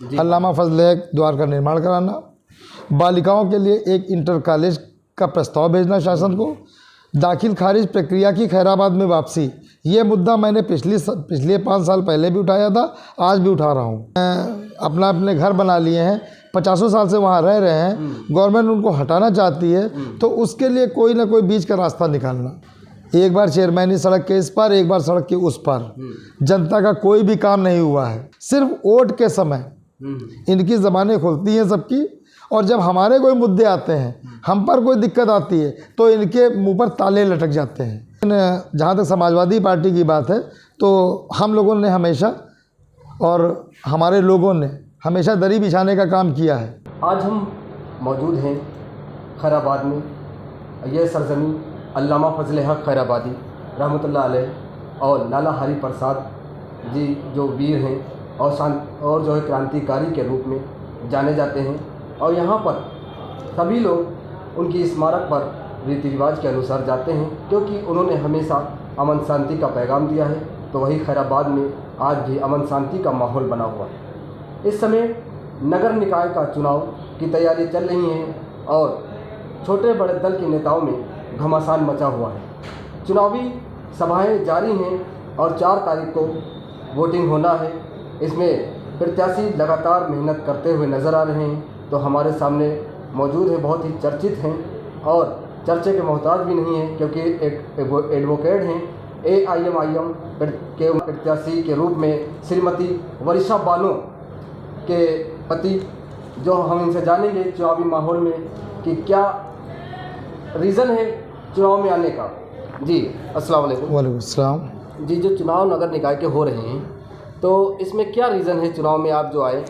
अल्लामा फजल हक द्वार का निर्माण कराना, बालिकाओं के लिए एक इंटर कॉलेज का प्रस्ताव भेजना शासन को, दाखिल खारिज प्रक्रिया की खैराबाद में वापसी। ये मुद्दा मैंने पिछले 5 साल पहले भी उठाया था, आज भी उठा रहा हूँ। अपने घर बना लिए हैं, 50 साल से वहाँ रह रहे हैं, गवर्नमेंट उनको हटाना चाहती है, तो उसके लिए कोई ना कोई बीच का रास्ता निकालना। एक बार चेयरमैनी सड़क के इस पार, एक बार सड़क के उस पार, जनता का कोई भी काम नहीं हुआ है। सिर्फ वोट के समय इनकी ज़बानें खुलती हैं सबकी, और जब हमारे कोई मुद्दे आते हैं, हम पर कोई दिक्कत आती है, तो इनके मुंह पर ताले लटक जाते हैं। जहाँ तक समाजवादी पार्टी की बात है, तो हम लोगों ने हमेशा और हमारे लोगों ने हमेशा दरी बिछाने का काम किया है। आज हम मौजूद हैं खैराबाद में। यह सरजमी अल्लामा फजल हक खैराबादी रहमतुल्लाह अलैह और लाला हरी प्रसाद जी जो वीर हैं और जो है क्रांतिकारी के रूप में जाने जाते हैं, और यहाँ पर सभी लोग उनकी स्मारक पर रीति रिवाज के अनुसार जाते हैं, क्योंकि उन्होंने हमेशा अमन शांति का पैगाम दिया है। तो वही खैराबाद में आज भी अमन शांति का माहौल बना हुआ है। इस समय नगर निकाय का चुनाव की तैयारी चल रही है और छोटे बड़े दल के नेताओं में घमासान मचा हुआ है। चुनावी सभाएं जारी हैं और 4 तारीख को वोटिंग होना है। इसमें प्रत्याशी लगातार मेहनत करते हुए नज़र आ रहे हैं। तो हमारे सामने मौजूद है, बहुत ही चर्चित हैं और चर्चे के मोहताज भी नहीं हैं, क्योंकि एक एडवोकेट हैं। AIMIM के प्रत्याशी के रूप में श्रीमती वर्षा बानो के पति, जो हम इनसे जानेंगे चुनावी माहौल में कि क्या रीज़न है चुनाव में आने का। जी अस्सलाम वालेकुम। वालेकुम अस्सलाम। जी, जो चुनाव नगर निकाय के हो रहे हैं, तो इसमें क्या रीज़न है चुनाव में आप जो आए?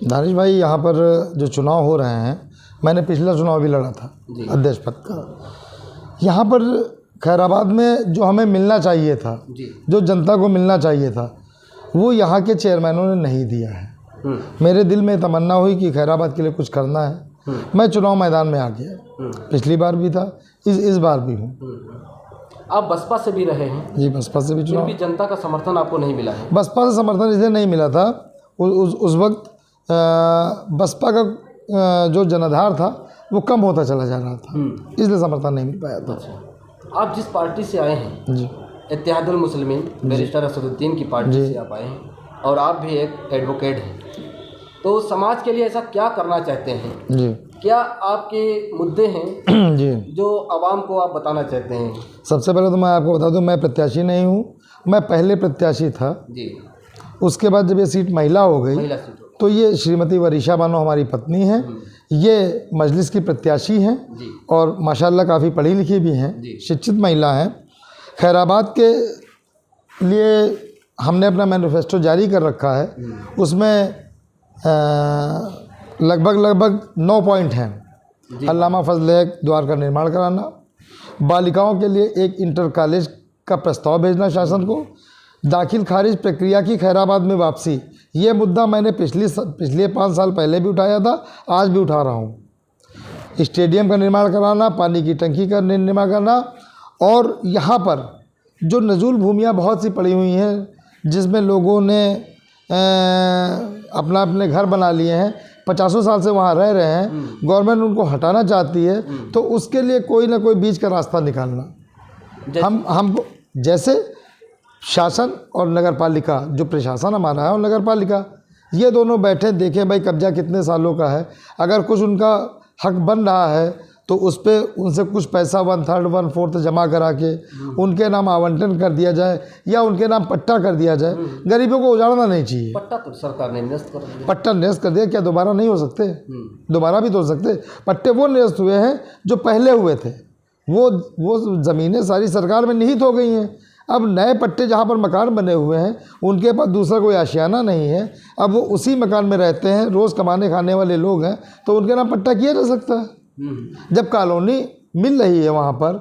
दानिश भाई, यहाँ पर जो चुनाव हो रहे हैं, मैंने पिछला चुनाव भी लड़ा था अध्यक्ष पद का। यहाँ पर खैराबाद में जो हमें मिलना चाहिए था, जो जनता को मिलना चाहिए था, वो यहाँ के चेयरमैनों ने नहीं दिया है। मेरे दिल में तमन्ना हुई कि खैराबाद के लिए कुछ करना है। मैं चुनाव मैदान में आ गया। पिछली बार भी था, इस बार भी हूँ। आप बसपा से भी रहे हैं? जी, बसपा से भी चुनाव। फिर भी जनता का समर्थन आपको नहीं मिला है? बसपा से समर्थन इसलिए नहीं मिला था, उस वक्त बसपा का जो जनाधार था वो कम होता चला जा रहा था, इसलिए समर्थन नहीं मिल पाया था। अच्छा, आप जिस पार्टी से आए हैं, जी, इत्तेहादुल मुस्लिमीन बैरिस्टर असदुद्दीन की पार्टी से आप आए हैं, और आप भी एक एडवोकेट हैं, तो समाज के लिए ऐसा क्या करना चाहते हैं? जी, क्या आपके मुद्दे हैं जी, जो आवाम को आप बताना चाहते हैं? सबसे पहले तो मैं आपको बता दूं, मैं प्रत्याशी नहीं हूं, मैं पहले प्रत्याशी था। जी। उसके बाद जब ये सीट महिला हो गई, तो ये श्रीमती वर्षा बानो हमारी पत्नी हैं, ये मजलिस की प्रत्याशी हैं और माशाल्लाह काफ़ी पढ़ी लिखी भी हैं, शिक्षित महिला हैं। खैराबाद के लिए हमने अपना मैनिफेस्टो जारी कर रखा है, उसमें लगभग 9 पॉइंट हैं। अल्लामा फजल हक द्वार का निर्माण कराना, बालिकाओं के लिए एक इंटर कॉलेज का प्रस्ताव भेजना शासन को, दाखिल खारिज प्रक्रिया की खैराबाद में वापसी। ये मुद्दा मैंने पिछले 5 साल पहले भी उठाया था, आज भी उठा रहा हूँ। स्टेडियम का निर्माण कराना, पानी की टंकी का निर्माण करना, और यहाँ पर जो नजूल भूमियाँ बहुत सी पड़ी हुई हैं, जिसमें लोगों ने अपने घर बना लिए हैं, 50 साल से वहाँ रह रहे हैं, गवर्नमेंट उनको हटाना चाहती है, तो उसके लिए कोई ना कोई बीच का रास्ता निकालना। हमको जैसे शासन और नगर पालिका, जो प्रशासन हमारा है और नगर पालिका, ये दोनों बैठे देखें भाई कब्जा कितने सालों का है। अगर कुछ उनका हक बन रहा है तो उस पर उनसे कुछ पैसा 1/3 1/4 जमा करा के उनके नाम आवंटन कर दिया जाए, या उनके नाम पट्टा कर दिया जाए। गरीबों को उजाड़ना नहीं चाहिए। पट्टा तो सरकार ने निरस्त कर दिया। पट्टा निरस्त कर दिया, क्या दोबारा नहीं हो सकते? दोबारा भी तो हो सकते। पट्टे वो निरस्त हुए हैं जो पहले हुए थे, वो ज़मीनें सारी सरकार में निहित हो गई हैं। अब नए पट्टे जहाँ पर मकान बने हुए हैं, उनके पास दूसरा कोई आशियाना नहीं है, अब वो उसी मकान में रहते हैं, रोज़ कमाने खाने वाले लोग हैं, तो उनके नाम पट्टा किया जा सकता है। जब कॉलोनी मिल रही है, वहाँ पर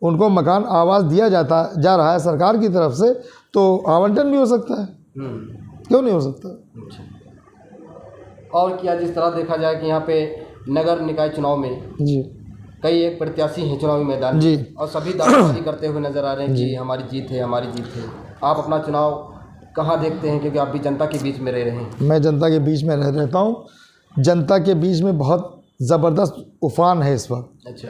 उनको मकान आवास दिया जा रहा है सरकार की तरफ से, तो आवंटन भी हो सकता है, क्यों नहीं हो सकता? और क्या जिस तरह देखा जाए कि यहाँ पे नगर निकाय चुनाव में जी कई एक प्रत्याशी हैं चुनावी मैदान में, और सभी दावेदारी करते हुए नजर आ रहे हैं कि हमारी जीत है, हमारी जीत है। आप अपना चुनाव कहाँ देखते हैं, क्योंकि आप भी जनता के बीच में रह रहे हैं? मैं जनता के बीच में रहता हूँ। जनता के बीच में बहुत ज़बरदस्त उफान है इस वक्त। अच्छा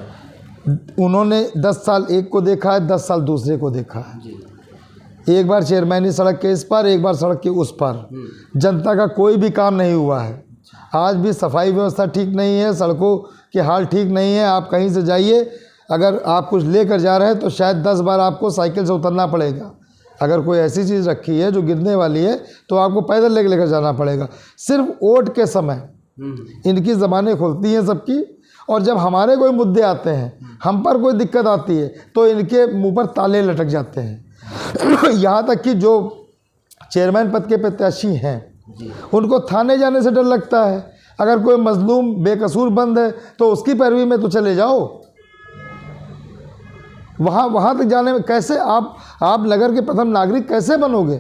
उन्होंने 10 साल एक को देखा है, 10 साल दूसरे को देखा है। जी। एक बार चेयरमैनी सड़क के इस पार, एक बार सड़क के उस पार। जनता का कोई भी काम नहीं हुआ है। आज भी सफाई व्यवस्था ठीक नहीं है, सड़कों के हाल ठीक नहीं है। आप कहीं से जाइए, अगर आप कुछ लेकर जा रहे हैं तो शायद 10 बार आपको साइकिल से उतरना पड़ेगा। अगर कोई ऐसी चीज़ रखी है जो गिरने वाली है तो आपको पैदल लेकर जाना पड़ेगा। सिर्फ वोट के समय इनकी ज़बानें खुलती हैं सबकी, और जब हमारे कोई मुद्दे आते हैं, हम पर कोई दिक्कत आती है, तो इनके मुंह पर ताले लटक जाते हैं। यहाँ तक कि जो चेयरमैन पद के प्रत्याशी हैं उनको थाने जाने से डर लगता है। अगर कोई मजलूम बेकसूर बंद है तो उसकी पैरवी में तो चले जाओ। वहाँ तक जाने में कैसे आप नगर के प्रथम नागरिक कैसे बनोगे?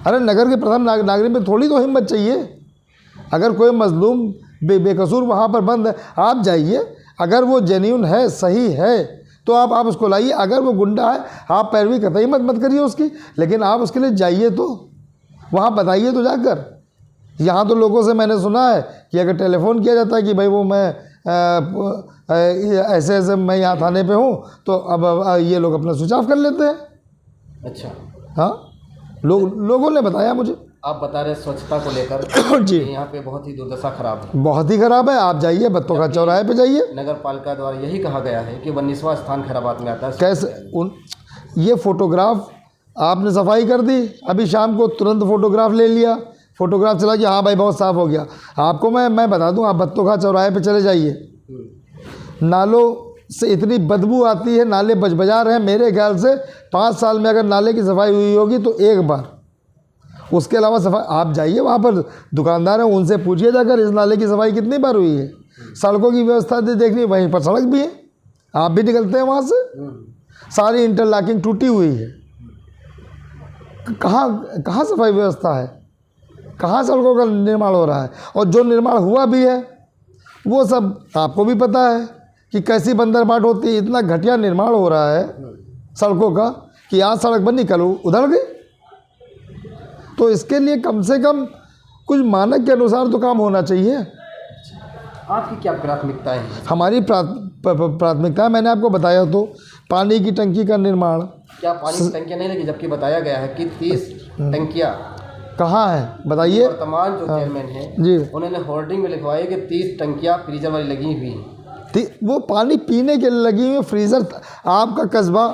अरे नगर के प्रथम नागरिक में थोड़ी तो हिम्मत चाहिए। अगर कोई मजलूम बेकसूर वहाँ पर बंद है, आप जाइए। अगर वो जेन्युइन है, सही है, तो आप उसको लाइए। अगर वो गुंडा है, आप पैरवी कतई मत करिए उसकी, लेकिन आप उसके लिए जाइए, तो वहाँ बताइए तो जाकर। यहाँ तो लोगों से मैंने सुना है कि अगर टेलीफोन किया जाता है कि भाई वो मैं ऐसे मैं यहाँ थाने पे हूँ, तो अब ये लोग अपना स्विच ऑफ कर लेते हैं। अच्छा। हाँ, लोगों ने बताया मुझे। आप बता रहे स्वच्छता को लेकर जी, यहाँ पे बहुत ही दुर्दशा खराब है। बहुत ही खराब है। आप जाइए, बत्तों चौराहे पे जाइए। नगर पालिका द्वारा यही कहा गया है कि 19वां स्थान खैराबाद में आता है। कैसे ये फोटोग्राफ आपने सफाई कर दी, अभी शाम को तुरंत फोटोग्राफ ले लिया, फोटोग्राफ चला कि हाँ भाई बहुत साफ़ हो गया। आपको मैं बता दूं, आप बत्तोखा चौराहे पे चले जाइए, नालों से इतनी बदबू आती है, नाले बजबजा रहे हैं। मेरे ख्याल से 5 साल में अगर नाले की सफाई हुई होगी तो एक बार, उसके अलावा सफाई आप जाइए, वहाँ पर दुकानदार हैं, उनसे पूछिए जाकर इस नाले की सफाई कितनी बार हुई है। सड़कों की व्यवस्था देखनी, वहीं पर सड़क भी है, आप भी निकलते हैं वहाँ से, सारी इंटरलॉकिंग टूटी हुई है। कहाँ सफाई व्यवस्था है? कहाँ सड़कों का निर्माण हो रहा है? और जो निर्माण हुआ भी है वो सब आपको भी पता है कि कैसी बंदरबाट होती है। इतना घटिया निर्माण हो रहा है सड़कों का कि आज सड़क बनी, कल उधड़ गई। तो इसके लिए कम से कम कुछ मानक के अनुसार तो काम होना चाहिए। आपकी क्या प्राथमिकताएं हैं? हमारी प्राथमिकता मैंने आपको बताया, तो पानी की टंकी का निर्माण। क्या पानी की टंकियाँ नहीं लगी, जबकि बताया गया है कि 30 टंकियाँ कहाँ है बताइए? वर्तमान जो चेयरमैन हैं जी, उन्होंने होर्डिंग में लिखवाया कि 30 टंकियाँ फ्रीजर वाली लगी हुई हैं। वो पानी पीने के लिए लगी हुई फ्रीज़र। आपका कस्बा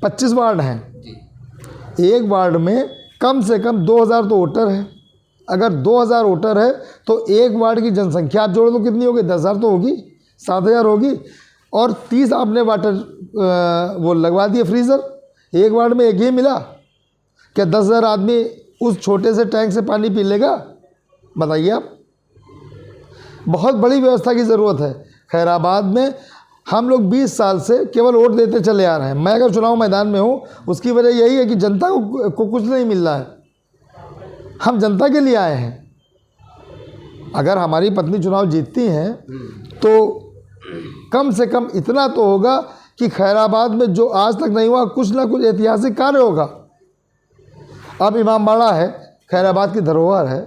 25 वार्ड हैं जी। एक वार्ड में कम से कम 2000 तो वोटर है। अगर 2000 वोटर है तो एक वार्ड की जनसंख्या आप जोड़ दो कितनी होगी? 10,000 तो होगी, 7,000 होगी। और 30 आपने वाटर वो लगवा दिए फ्रीज़र। एक वार्ड में एक ही मिला, क्या 10,000 आदमी उस छोटे से टैंक से पानी पी लेगा? बताइए आप। बहुत बड़ी व्यवस्था की ज़रूरत है। खैराबाद में हम लोग 20 साल से केवल वोट देते चले आ रहे हैं। मैं अगर चुनाव मैदान में हूँ, उसकी वजह यही है कि जनता को कुछ नहीं मिल रहा है। हम जनता के लिए आए हैं। अगर हमारी पत्नी चुनाव जीतती हैं तो कम से कम इतना तो होगा कि खैराबाद में जो आज तक नहीं हुआ, कुछ ना कुछ ऐतिहासिक कार्य होगा। अब इमामबाड़ा है, खैराबाद की धरोहर है,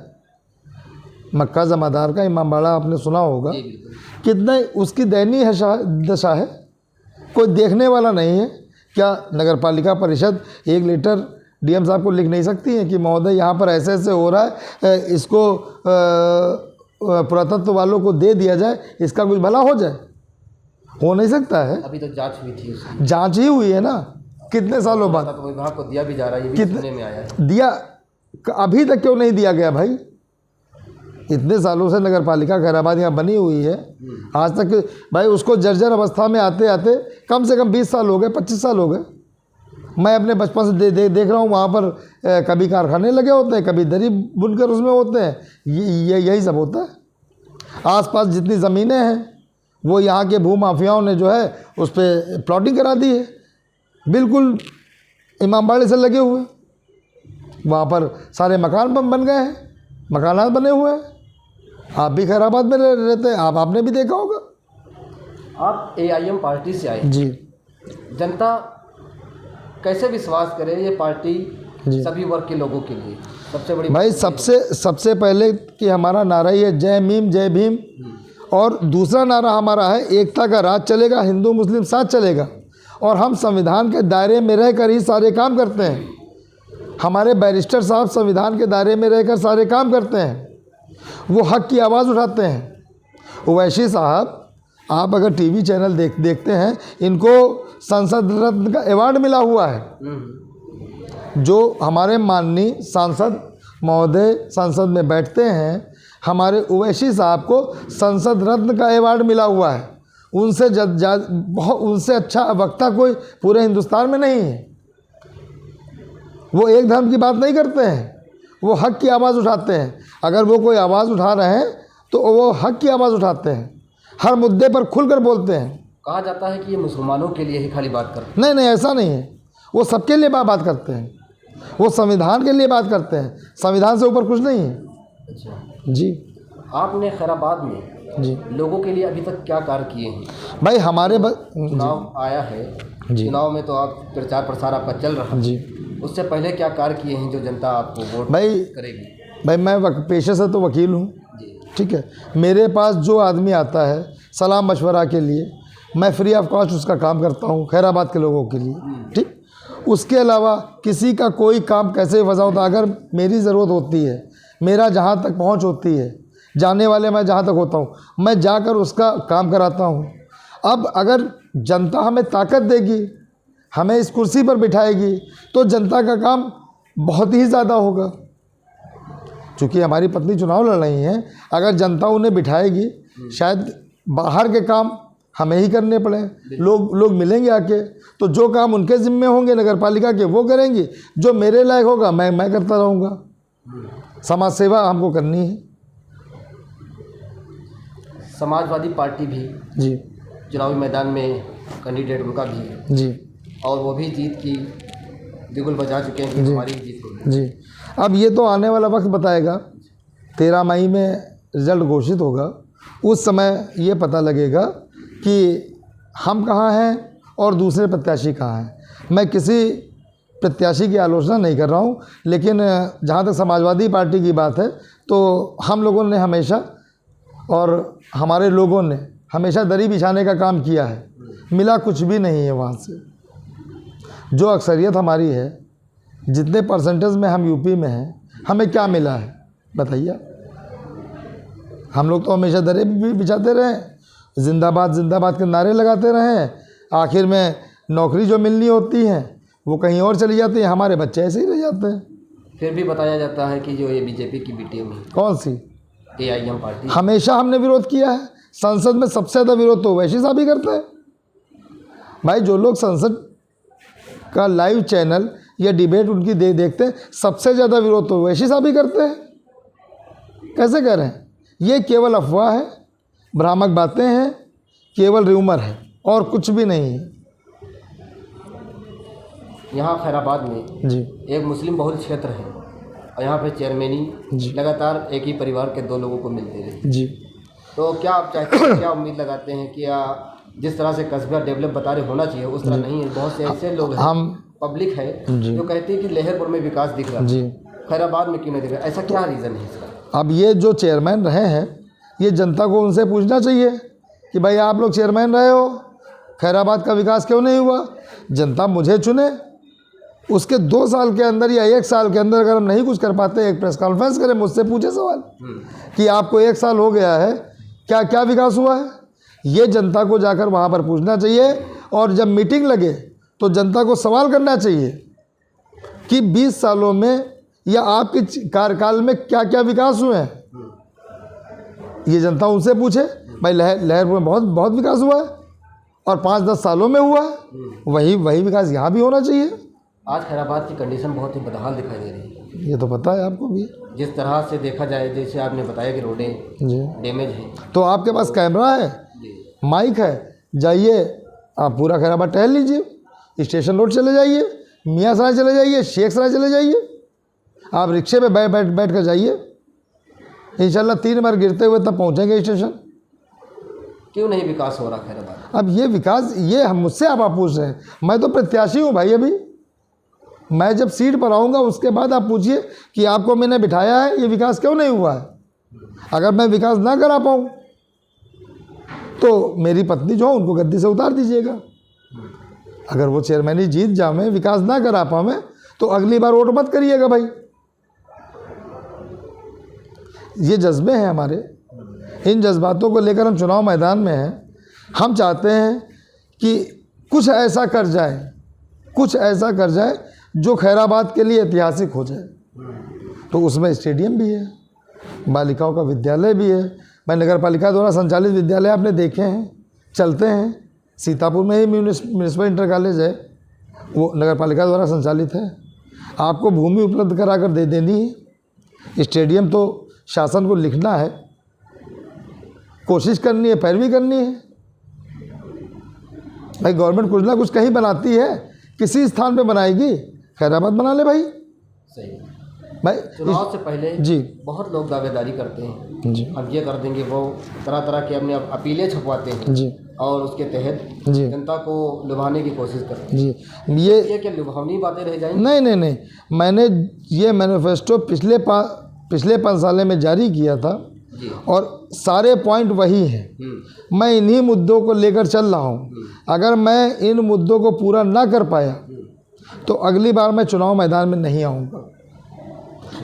मक्का जमादार का इमामबाड़ा आपने सुना होगा। कितना उसकी दयनीय दशा है, कोई देखने वाला नहीं है। क्या नगर पालिका परिषद 1 लीटर डीएम साहब को लिख नहीं सकती है कि महोदय यहाँ पर ऐसे ऐसे हो रहा है, इसको पुरातत्व वालों को दे दिया जाए, इसका कुछ भला हो जाए? हो नहीं सकता है। अभी तो जांच हुई थी उसकी। जांच ही हुई है ना, कितने सालों बाद। तो विभाग को दिया भी जा रहा है, ये भी सुनने में आया है। दिया, अभी तक क्यों नहीं दिया गया भाई? इतने सालों से नगर पालिका खैराबाद यहाँ बनी हुई है, आज तक भाई उसको जर्जर अवस्था में आते आते कम से कम 20 साल हो गए, 25 साल हो गए। मैं अपने बचपन से देख रहा हूँ वहाँ पर कभी कारखाने लगे होते हैं, कभी दरी बुनकर उसमें होते हैं, यही सब होता है। आसपास जितनी ज़मीनें हैं वो यहाँ के भूमाफियाओं ने जो है उस पर प्लॉटिंग करा दी है, बिल्कुल इमामबाड़े से लगे हुए। वहाँ पर सारे मकान बन गए हैं, मकानात बने हुए हैं। आप भी खैराबाद में रहते हैं, आपने भी देखा होगा। आप AIM पार्टी से आए जी। जनता कैसे विश्वास करे ये पार्टी जी। सभी वर्ग के लोगों के लिए सबसे बड़ी भाई सबसे पहले कि हमारा नारा ही है जय मीम जय भीम, और दूसरा नारा हमारा है एकता का राज चलेगा, हिंदू मुस्लिम साथ चलेगा, और हम संविधान के दायरे में रहकर ही सारे काम करते हैं। हमारे बैरिस्टर साहब संविधान के दायरे में रहकर सारे काम करते हैं, वो हक की आवाज़ उठाते हैं। ओवैसी साहब, आप अगर टीवी चैनल देखते हैं, इनको संसद रत्न का अवार्ड मिला हुआ है। जो हमारे माननीय सांसद महोदय संसद में बैठते हैं, हमारे ओवैसी साहब को संसद रत्न का अवार्ड मिला हुआ है। उनसे बहुत उनसे अच्छा वक्ता कोई पूरे हिंदुस्तान में नहीं है। वो एक धर्म की बात नहीं करते हैं, वो हक की आवाज़ उठाते हैं। अगर वो कोई आवाज़ उठा रहे हैं तो वो हक की आवाज़ उठाते हैं, हर मुद्दे पर खुलकर बोलते हैं। कहा जाता है कि ये मुसलमानों के लिए ही खाली बात करते नहीं नहीं, ऐसा नहीं है। वो सबके लिए बात करते हैं, वो संविधान के लिए बात करते हैं, संविधान से ऊपर कुछ नहीं है। अच्छा जी। आपने खैराबाद में जी लोगों के लिए अभी तक क्या कार्य किए हैं? भाई हमारे चुनाव आया है, जी। चुनाव में तो आप प्रचार प्रसार आपका चल रहा है, जी। उससे पहले क्या कार्य किए हैं जो जनता आपको वोट भाई करेगी? मैं पेशे से तो वकील हूँ, जी। ठीक है। मेरे पास जो आदमी आता है सलाह मशवरा के लिए, मैं फ्री ऑफ कॉस्ट उसका काम करता हूँ खैराबाद के लोगों के लिए, ठीक। उसके अलावा किसी का कोई काम कैसे फंसा होता, अगर मेरी ज़रूरत होती है, मेरा जहाँ तक पहुँच होती है, जाने वाले मैं जहाँ तक होता हूँ, मैं जाकर उसका काम कराता हूँ। अब अगर जनता हमें ताकत देगी, हमें इस कुर्सी पर बिठाएगी, तो जनता का काम बहुत ही ज़्यादा होगा। चूँकि हमारी पत्नी चुनाव लड़ रही हैं, अगर जनता उन्हें बिठाएगी, शायद बाहर के काम हमें ही करने पड़े। लोग मिलेंगे आके, तो जो काम उनके ज़िम्मे होंगे नगर पालिका के वो करेंगी, जो मेरे लायक होगा मैं करता रहूँगा। समाज सेवा हमको करनी है। समाजवादी पार्टी भी जी। चुनावी मैदान में कैंडिडेट उनका भी है, जी। और वो भी जीत की बिगुल बजा चुके हैं कि हमारी जीत होगी। जी। अब ये तो आने वाला वक्त बताएगा। 13 मई में रिजल्ट घोषित होगा, उस समय ये पता लगेगा कि हम कहाँ हैं और दूसरे प्रत्याशी कहाँ हैं। मैं किसी प्रत्याशी की आलोचना नहीं कर रहा हूँ, लेकिन जहाँ तक समाजवादी पार्टी की बात है, तो हम लोगों ने हमेशा और हमारे लोगों ने हमेशा दरी बिछाने का काम किया है। मिला कुछ भी नहीं है वहाँ से। जो अक्सरियत हमारी है, जितने परसेंटेज में हम यूपी में हैं, हमें क्या मिला है बताइए। हम लोग तो हमेशा दरे भी बिछाते रहे, जिंदाबाद जिंदाबाद के नारे लगाते रहे, आखिर में नौकरी जो मिलनी होती है वो कहीं और चली जाती है, हमारे बच्चे ऐसे ही रह जाते हैं। फिर भी बताया जाता है कि जो ये बीजेपी की बी टीम है, कौन सी? AIM पार्टी, हमेशा हमने विरोध किया है। संसद में सबसे ज़्यादा विरोध तो वैसे साहब ही करते हैं। भाई जो लोग संसद का लाइव चैनल या डिबेट उनकी देखते हैं, सबसे ज़्यादा विरोध तो वैसे साहब ही करते हैं। कैसे कह रहे हैं? ये केवल अफवाह है, भ्रामक बातें हैं, केवल र्यूमर है और कुछ भी नहीं है। यहाँ खैराबाद में जी। एक मुस्लिम बहुल क्षेत्र है, और यहाँ पे चेयरमैनी लगातार एक ही परिवार के 2 लोगों को मिलते रहे। जी। तो क्या आप चाहते हैं, क्या उम्मीद लगाते हैं कि जिस तरह से कस्बा डेवलप बता रहे होना चाहिए उस तरह नहीं है? बहुत से ऐसे लोग हैं, पब्लिक है जो कहती है कि लहरपुर में विकास दिख रहा है, खैराबाद में क्यों नहीं दिख रहा? ऐसा क्या रीज़न है इसका? अब ये जो चेयरमैन रहे हैं, ये जनता को उनसे पूछना चाहिए कि भाई आप लोग चेयरमैन रहे हो, खैराबाद का विकास क्यों नहीं हुआ? जनता मुझे चुने, उसके 2 साल के अंदर या 1 साल के अंदर अगर हम नहीं कुछ कर पाते, एक प्रेस कॉन्फ्रेंस करें, मुझसे पूछे सवाल कि आपको 1 साल हो गया है, क्या क्या विकास हुआ है? ये जनता को जाकर वहाँ पर पूछना चाहिए। और जब मीटिंग लगे तो जनता को सवाल करना चाहिए कि 20 सालों में या आपके कार्यकाल में क्या क्या विकास हुए हैं। ये जनता उनसे पूछे। भाई लहरपुर में बहुत विकास हुआ है और 5-10 सालों में हुआ है, वही विकास यहाँ भी होना चाहिए। आज खैराबाद की कंडीशन बहुत ही बदहाल दिखाई दे रही है। ये तो पता है आपको भी। जिस तरह से देखा जाए, जैसे आपने बताया कि रोडें जी डैमेज हैं, तो आपके पास कैमरा है, माइक है, जाइए आप पूरा खैराबाद टहल लीजिए, स्टेशन रोड चले जाइए, मियाँ सराय चले जाइए, शेख सराय चले जाइए, आप रिक्शे पे बैठ कर जाइए, इंशाल्लाह 3 बार गिरते हुए तब पहुँचेंगे स्टेशन। क्यों नहीं विकास हो रहा खैराबाद? अब ये विकास, ये हम मुझसे आप पूछ रहे हैं, मैं तो प्रत्याशी हूँ भाई। अभी मैं जब सीट पर आऊँगा उसके बाद आप पूछिए कि आपको मैंने बिठाया है, ये विकास क्यों नहीं हुआ है। अगर मैं विकास ना करा पाऊँ तो मेरी पत्नी जो है उनको गद्दी से उतार दीजिएगा। अगर वो चेयरमैनी जीत जावे, विकास ना करा पावे, तो अगली बार वोट मत करिएगा भाई। ये जज्बे हैं हमारे, इन जज्बातों को लेकर हम चुनाव मैदान में हैं। हम चाहते हैं कि कुछ ऐसा कर जाए, कुछ ऐसा कर जाए जो खैराबाद के लिए ऐतिहासिक हो जाए। तो उसमें स्टेडियम भी है, बालिकाओं का विद्यालय भी है। मैं नगर पालिका द्वारा संचालित विद्यालय आपने देखे हैं, चलते हैं। सीतापुर में ही म्यूनिसिपल इंटर कॉलेज है, वो नगर पालिका द्वारा संचालित है। आपको भूमि उपलब्ध करा कर दे देनी है। स्टेडियम तो शासन को लिखना है, कोशिश करनी है, पैरवी करनी है। भाई गवर्नमेंट कुछ ना कुछ कहीं बनाती है, किसी स्थान पे बनाएगी, खैराबाद बना ले भाई। सही है। भाई चुनाव से पहले जी बहुत लोग दावेदारी करते हैं, जी अब ये कर देंगे, वो तरह तरह के अपने अपीलें छपवाते हैं जी और उसके तहत जी जनता को लुभाने की कोशिश करते जी हैं। ये ये क्या लुभावनी बातें रह जाएंगी? नहीं, मैंने ये मैनिफेस्टो पिछले 5 साल में जारी किया था जी। और सारे पॉइंट वही हैं। मैं इन्हीं मुद्दों को लेकर चल रहा हूँ। अगर मैं इन मुद्दों को पूरा ना कर पाया तो अगली बार मैं चुनाव मैदान में नहीं आऊँगा।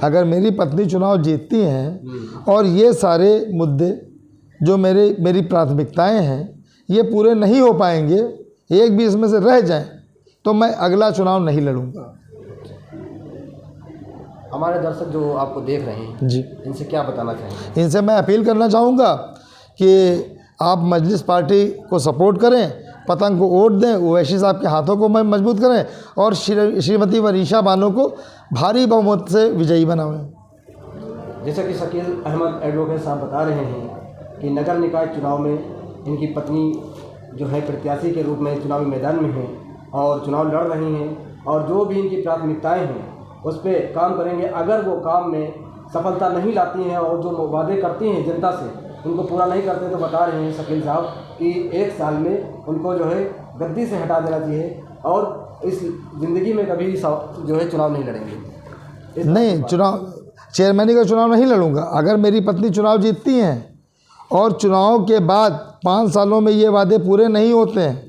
अगर मेरी पत्नी चुनाव जीतती हैं और ये सारे मुद्दे जो मेरी प्राथमिकताएं हैं ये पूरे नहीं हो पाएंगे, एक भी इसमें से रह जाएं, तो मैं अगला चुनाव नहीं लड़ूंगा। हमारे दर्शक जो आपको देख रहे हैं जी, इनसे क्या बताना चाहेंगे? इनसे मैं अपील करना चाहूँगा कि आप मजलिस पार्टी को सपोर्ट करें, पतंग को वोट दें, ओवैसी साहब के हाथों को मजबूत करें और श्रीमती वरीशा बानो को भारी बहुमत से विजयी बनावें। जैसा कि शकील अहमद एडवोकेट साहब बता रहे हैं कि नगर निकाय चुनाव में इनकी पत्नी जो है प्रत्याशी के रूप में चुनावी मैदान में है और चुनाव लड़ रही हैं और जो भी इनकी प्राथमिकताएं हैं उस पर काम करेंगे। अगर वो काम में सफलता नहीं लाती हैं और जो वादे करती हैं जनता से उनको पूरा नहीं करते, तो बता रहे हैं शकील साहब कि 1 साल में उनको जो है गद्दी से हटा देना चाहिए और इस ज़िंदगी में कभी जो है चुनाव नहीं लड़ेंगे। नहीं, चुनाव चेयरमैनी का चुनाव नहीं लड़ूंगा। अगर मेरी पत्नी चुनाव जीतती हैं और चुनाव के बाद 5 सालों में ये वादे पूरे नहीं होते हैं,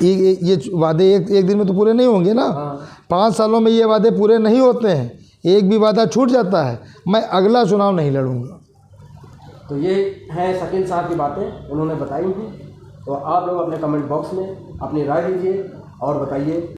ये वादे एक दिन में तो पूरे नहीं होंगे ना। 5 सालों में ये वादे पूरे नहीं होते हैं, एक भी वादा छूट जाता है, मैं अगला चुनाव नहीं लड़ूंगा। तो ये हैं शकील साहब की बातें, उन्होंने बताई हैं। तो आप लोग अपने कमेंट बॉक्स में अपनी राय दीजिए और बताइए।